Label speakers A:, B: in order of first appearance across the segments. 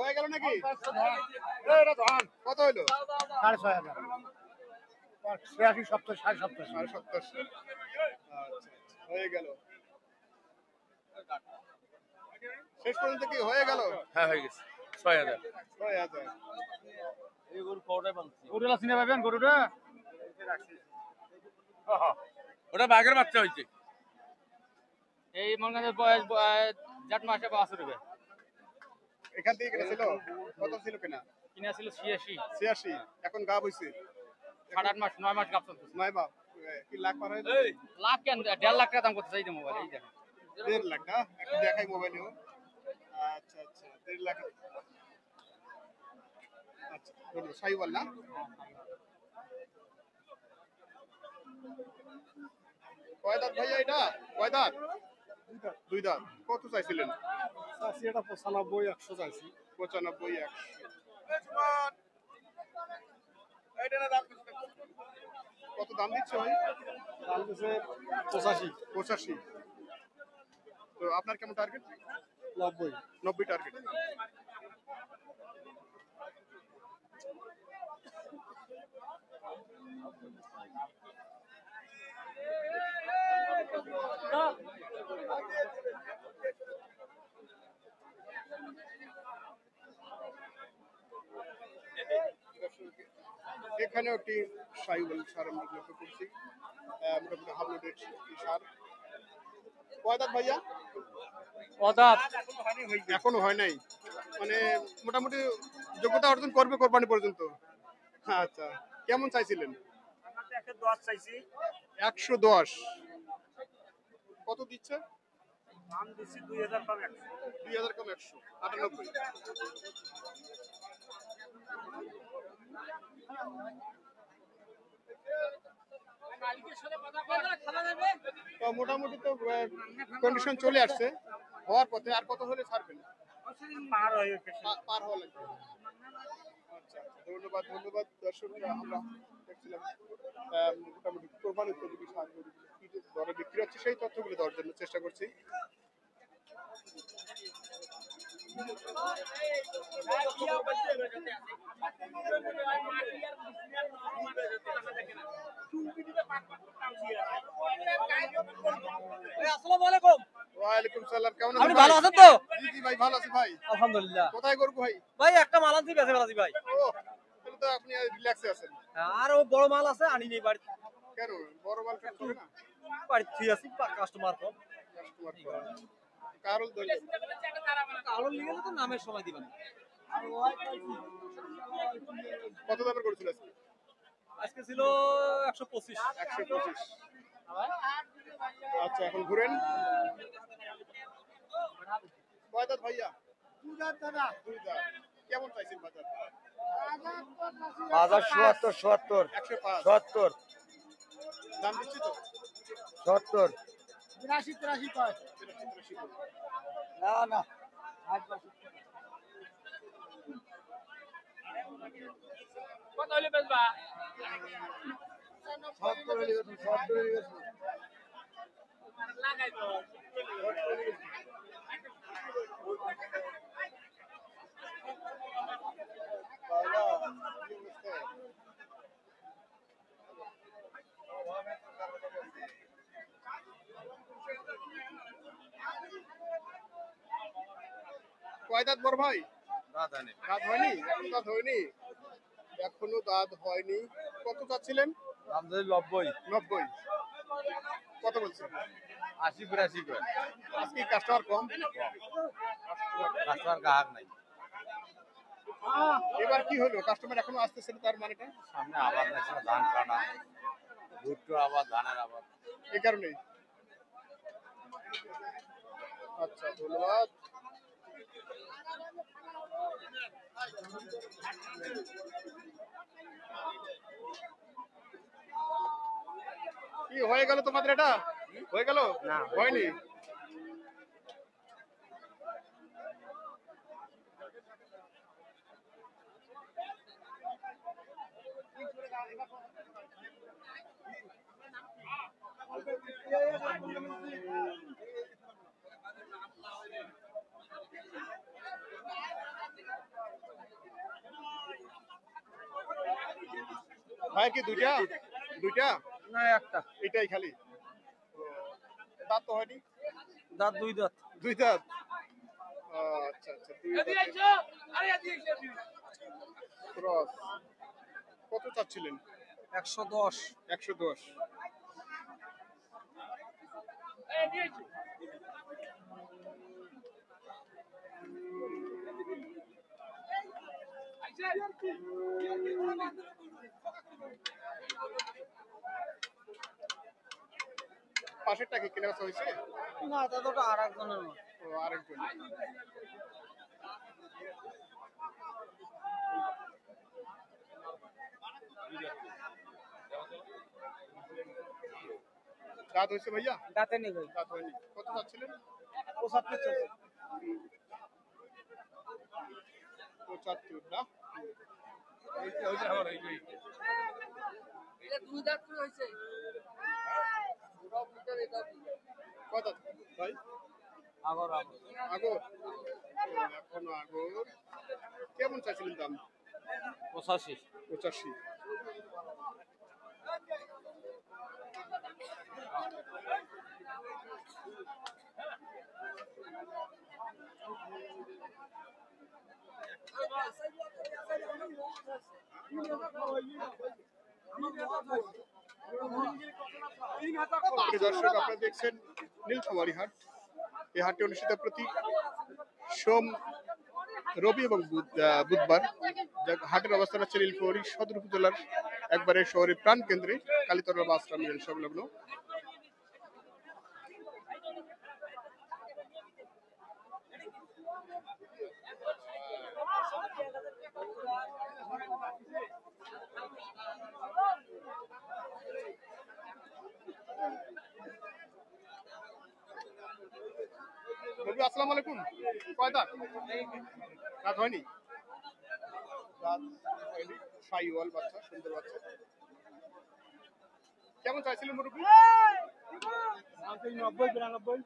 A: হয়ে গেল নাকি? এটা ধান কত হইলো?
B: 6,500 86 70 70
A: 70 আচ্ছা হয়ে গেল। শেষ পর্যন্ত কি হয়ে গেল?
C: হ্যাঁ হয়ে গেছে 6,000
A: 6,000
C: এই গরু কোটায় বানছি
B: গরুলা চিনে পাবেন গরুটা
C: ওটা বাঘের বাচ্চা হইছে
B: এই মনগঞ্জের বয়স জাত মাসে 72 হবে
A: এখান থেকে কিনেছিল কত ছিল কিনা?
B: কিনা ছিল 86
A: 86 এখন গাব হইছে
B: 8.5 মাস 9 মাস গাপ চলতেছে
A: 9 বাপ কি লাখ পার হয়ে
B: লাখ কেন 1.5 লাখ টাকা দাম করতে চাই মোবাইল এই দেখেন
A: 1.5 লাখ না একটু দেখাই মোবাইলেও আচ্ছা আচ্ছা 1.5 লাখ আচ্ছা বলো সাইওয়াল না কয় দাঁত ভাইয়া এটা কয় দাঁত দুই দাঁত কত চাইছিলেন
D: চাইছি এটা 95 100 চাইছি
A: 95 100 কত দাম দিচ্ছে ভাই
D: দাম দিছে 85
A: 85 তো আপনার কেমন টার্গেট 90 টার্গেট এখানেও একটি সাইওয়াল সার আমরা লক্ষ্য করছি মোটামুটি হাবলুটের সার কয় দাঁত ভাইয়া
B: অদাত
A: এখনো হয় নাই মানে মোটামুটি যোগ্যতা অর্জন করবে কোরবানি পর্যন্ত আচ্ছা কেমন চাইছিলেন
D: 110 চাইছি
A: 110 কত দিচ্ছে
D: দাম দিছি 2000 কম 100
A: 2000 কম 100 98 তো মোটামুটি তো কন্ডিশন চলে আসছে হওয়ার পথে আর কত হলে ছাড়বেন
D: পার হয়ে গেছে
A: পার হওয়া লাগবে আচ্ছা ধন্যবাদ ধন্যবাদ দর্শকরা আমরা দেখছিলাম মোটামুটি কোরবানির উপযোগী সারগুলো কি দরে বিক্রি হচ্ছে সেই তথ্যগুলো দেওয়ার জন্য চেষ্টা করছি
B: আসসালামু আলাইকুম
A: ওয়ালাইকুম সালাম কেমন আছেন
B: আপনি ভালো আছেন তো
A: জি জি ভাই ভালো আছি ভাই
B: আলহামদুলিল্লাহ
A: কোথায় গরু ভাই
B: ভাই একটা মাল আনছি বেঁচে ফেলাছি ভাই
A: ও তাহলে তো আপনি রিল্যাক্সে আছেন
B: আর ও বড় মাল আছে আনি নেই বাড়ি
A: কেন বড় মাল কেন করে না
B: বাড়ি ঠিক আছে কাস্টমার কম
A: কাস্টমার কারল দল
B: আলো নিয়ে গেলে তো নামের সময় দিবেন
A: কত দামের করেছিল আজকে
B: আজকে ছিল 125
A: 125 আচ্ছা এখন ঘুরেন কয় দাঁত ভাইয়া দুই দাঁত কেমন চাইছেন বাজার
B: বাজার 77
A: 105
B: 70
A: দাম দিচ্ছি তো
B: 70
A: 83 83 কয়
B: না না কত হইলে বেচবা
A: 70 হইলে 70 হইলে
B: লাগাই তো
A: কয় দাঁত বড় ভাই
C: দাঁত আনে
A: দাঁত হয়নি এখনো দাঁত হয়নি কত চাচ্ছিলেন
C: দাম যদি 90
A: 90 কত বলছেন
C: 80 82 করে
A: আজকে কাস্টমার কম
C: কাস্টমার গ্রাহক নাই
A: এবার কি হলো কাস্টমার এখনো আসতেছে না তার মানেটা
C: সামনে আবার দেখছি ধান কাটা ভুট্টো আবার ধানের আবার
A: এই কারণেই আচ্ছা ধন্যবাদ কি হয়ে গেল তোমাদের এটা হয়ে গেল না হয়নি ভাই কি দুইটা দুইটা
D: না একটা
A: এটাই খালি দাঁত তো হয়নি
D: দাঁত দুই দাঁত
A: দুই দাঁত আচ্ছা আচ্ছা দুই দাঁত ক্রস কত চাচ্ছিলেন
D: 110
A: 110 পাশেরটা কি কেনা বেচা হয়েছে
D: না তা তো আর একজনের মতো
A: ও আরেকজন দাঁত হয়েছে ভাইয়া
D: দাঁতে নেই ভাই
A: দাঁত হয়নি কত চাচ্ছিলেন
D: 75 চলছে
A: 75 না কত ভাই
D: আগর
A: আগর এখনো আগর কেমন চাইছিলেন দাম
D: 85
A: 85 দর্শক আপনারা দেখছেন নীলফামারী হাট এই হাটটি অনুষ্ঠিত প্রতি সোম রবি এবং বুধবার হাটের অবস্থান হচ্ছে নীলফামারী সদর উপজেলার একবারে শহরের প্রাণ কেন্দ্রে কালীতলা বাস টার্মিনাল সংলগ্ন আসসালামু আলাইকুম কয় দাঁত দাঁত হয়নি দাঁত হয়নি সাইওয়াল বাচ্চা সুন্দর বাচ্চা কেমন চাইছিলেন মুরব্বী 90-92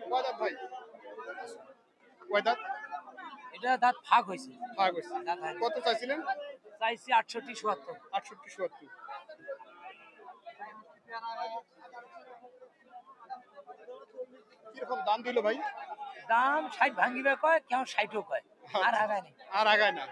A: কয় দাঁত ভাই কয় দাঁত
B: এটা দাঁত ফাঁক হয়েছে
A: ভাগ হয়েছে কত চাইছিলেন
B: চাইছি 68-72
A: 68-70 কিরকম দাম দিল ভাই
B: দাম 60 ভাঙিবে কয় কেউ 60ও কয় আর আগায় নেই
A: আর আগায় না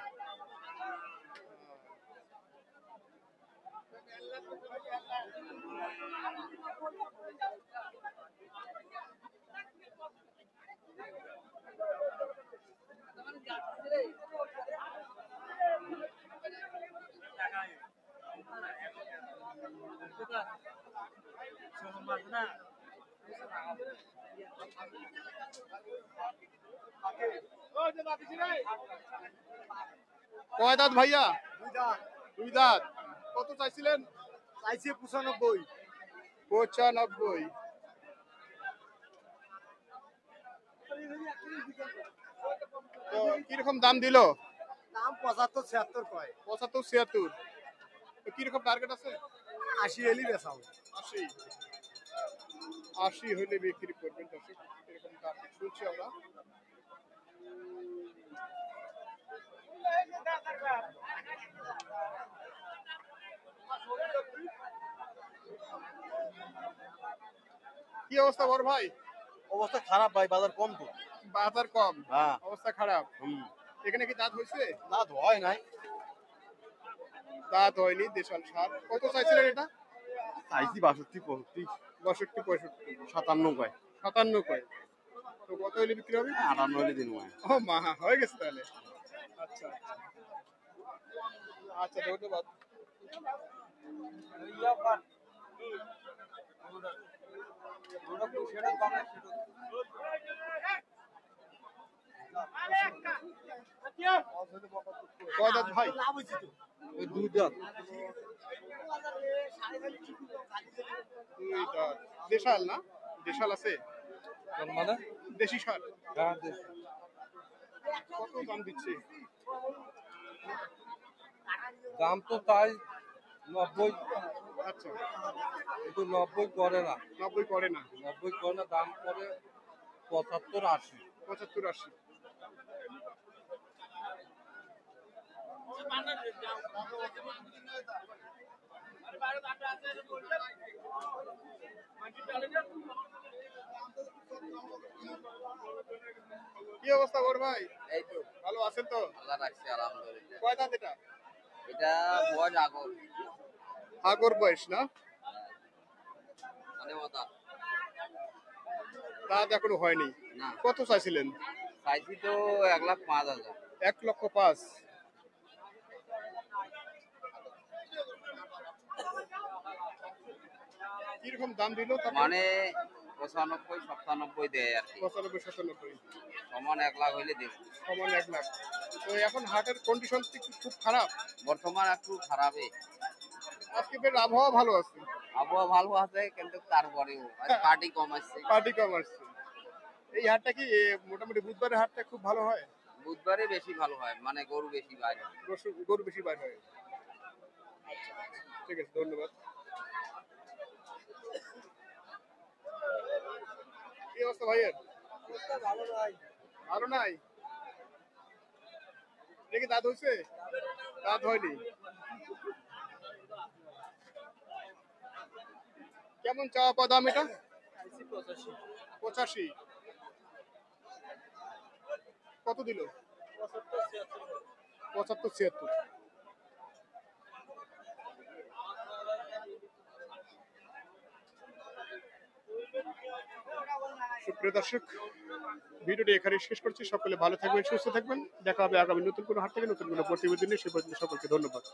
A: কয় দাঁত ভাইয়া দুই দাঁত কত চাইছিলেন
D: চাইছে 95
A: 95 তো কিরকম দাম দিল
D: দাম 75-76 কয়
A: 75-76 তো কিরকম টার্গেট আছে
D: 80 এলি বেচাও
A: 80 হইলে বিক্রি করবেন দর্শক এরকম টার্গেট শুনছি আমরা কি অবস্থা বড় ভাই
D: অবস্থা খারাপ ভাই বাজার কম তো
A: বাজার কম
D: হ্যাঁ
A: অবস্থা খারাপ এখানে কি দাঁত হয়েছে
D: না হয় নাই
A: দাঁত হয়নি দেশাল সার কত চাইছিলেন এটা
D: চাইছি 62 65
A: 62
D: 57 কয়
A: 57 কয় তো কত হইলে বিক্রি হবে
D: 58 হলে দিন ভাই
A: ও মা হয়ে গেছে তাহলে আচ্ছা আচ্ছা ধন্যবাদ কয় দাঁত ভাই
D: ওই দুই দাঁত
A: দুই দাঁত দেশাল না দেশাল আছে
D: মানে
A: দেশি সার
D: হ্যাঁ
A: কত দাম দিচ্ছে
D: দাম তো তাই 90
A: আচ্ছা,
D: কিন্তু 90 করে না,
A: 90 করে না,
D: 90 করে না, দাম করে 75 80।
A: 75 80। কি অবস্থা বড় ভাই?
C: এই তো
A: ভালো আছেন তো?
C: আল্লাহ রাখছে আলহামদুলিল্লাহ।
A: কয় দাঁত এটা?
C: এটা বয়স আগর
A: আগর বয়স না?
C: মানে মাথা
A: দাঁত এখনো হয়নি।
C: না
A: কত চাইছিলেন?
C: চাইছি তো 1,05,000।
A: 1,05,000। কিরকম দাম দিল?
C: মানে 95 97 দেয় আর কি,
A: 95 97।
C: সমান 1 লাখ হইলে দেব।
A: সমান 1 লাখ। তো এখন হাটের কন্ডিশন খুব খারাপ।
C: বর্তমান একটু খারাপই,
A: আজকে বেশ আবহাওয়া ভালো আছে।
C: আবহাওয়া ভালো আছে কিন্তু তারপরেও পার্টি কম আসছে।
A: পার্টি কম আসছে। এই হাটটা কি মোটামুটি বুধবারের হাটটা খুব ভালো হয়?
C: বুধবারে বেশি ভালো হয়, মানে গরু বেশি বাইরে।
A: গরু বেশি বার হয়। ঠিক আছে, ধন্যবাদ। কি অবস্থা ভাইয়ের? ভালো নাই? দেখি দাঁত হয়েছে? দাঁত হয়নি। কেমন চাওয়া পাওয়া দাম এটা? 85। কত দিল? 75 76। সুপ্রিয় দর্শক, ভিডিওটি এখানে শেষ করছি। সকলে ভালো থাকবেন, সুস্থ থাকবেন। দেখা হবে আগামী নতুন কোনো হাট থেকে নতুন কোনো প্রতিবেদন নিয়ে। সে পর্যন্ত সকলকে ধন্যবাদ।